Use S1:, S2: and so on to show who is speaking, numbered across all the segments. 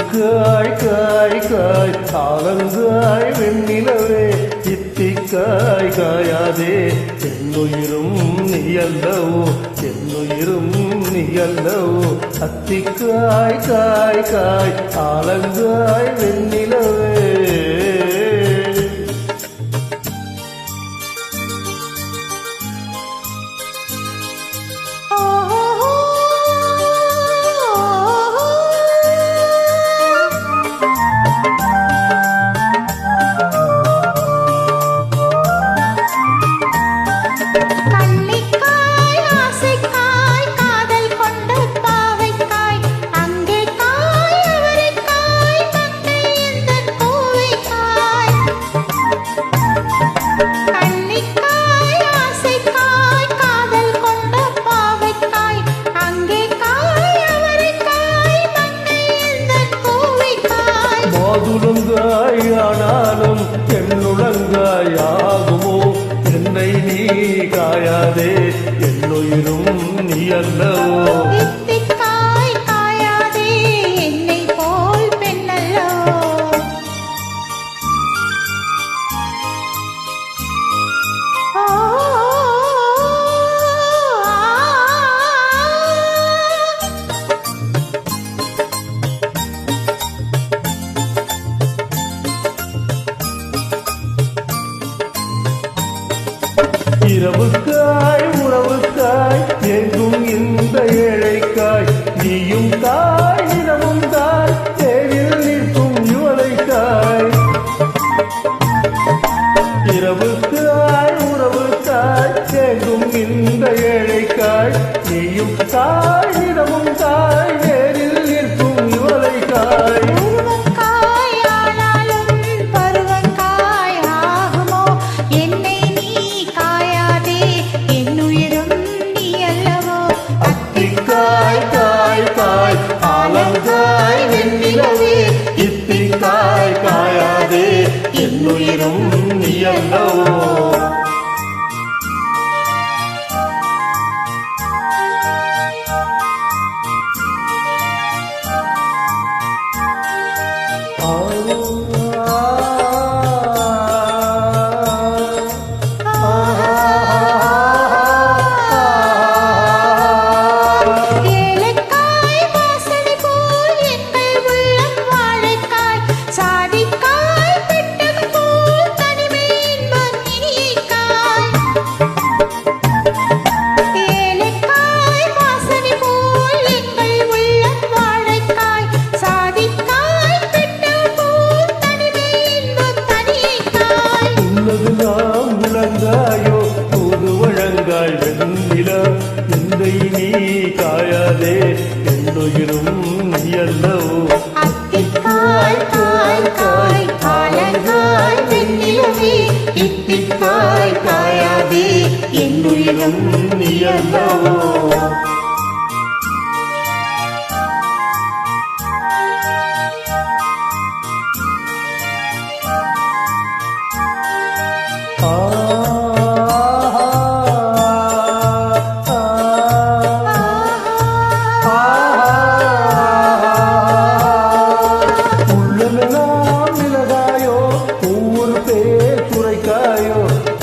S1: இத்திக்காய் காய் காய் ஆலங்காய் வெண்ணிலவே இத்திக்காய் காயாதே என்னுயிரும் நீ அல்லவோ என்னுயிரும் நீ அல்லவோ அத்திக்காய் காய் காய் ஆலங்காய் வெண்ணிலவே ஆனாலும் என்னுளங்காயாகுமோ என்னை நீ காயாதே என்னுயிரும் நீ அல்லவோ இரவுக்காய் உறவுக்காய் எங்கும் இந்த ஏழைக்காய் நீயும் தாய் நிலவும் தாய் தேரில் நிற்கும் யுவலைக்காய் இரவுக்காய் உறவுக்காய் எங்கும் இந்த ஏழைக்காய் நீயும் தாய் நிலவும் தாய் தேரில் நிற்கும் யுவலைக்காய் ஆலங்காய் வெண்ணிலவே இத்திக்காய் காயாதே என்னுயிரும் நீ அல்லவோ விளங்காயோ தூது வழங்காய் வெண்ணிலா இந்தை நீ காயாதே என்னுயிரும் நீ அல்லவோ
S2: அத்திக்காய் காய் காய் ஆலங்காய் வெண்ணிலவே இத்திக்காய் காயாதே என்னுயிரும் நீ அல்லவோ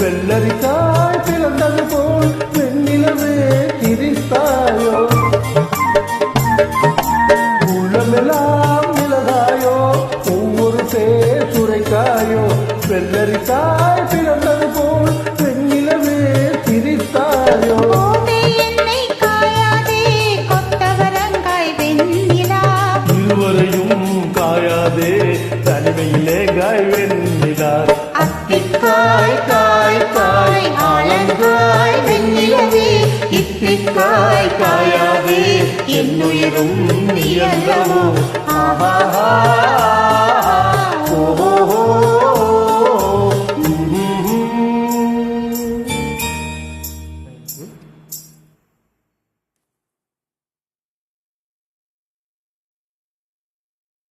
S1: வெள்ளரிக்காய் பிளந்தது போல் வெண்ணிலவே திரித்தாயோ உள்ளமெல்லாம் இலகாயோ ஒவ்வொரு பேர் சுரைக்காயோ வெள்ளரிக்காய் பிளந்தது போல் வெண்ணிலவே திரித்தாயோ இருவரையும் காயாதே தனிமையிலே காய் வெண்ணிலா
S2: அத்திக்காய் காய் காய் ஆலங்காய் வெண்ணிலவே இத்திக்காய் காயாதே என்னுயிரும் நீ அல்லவோ ஆஹா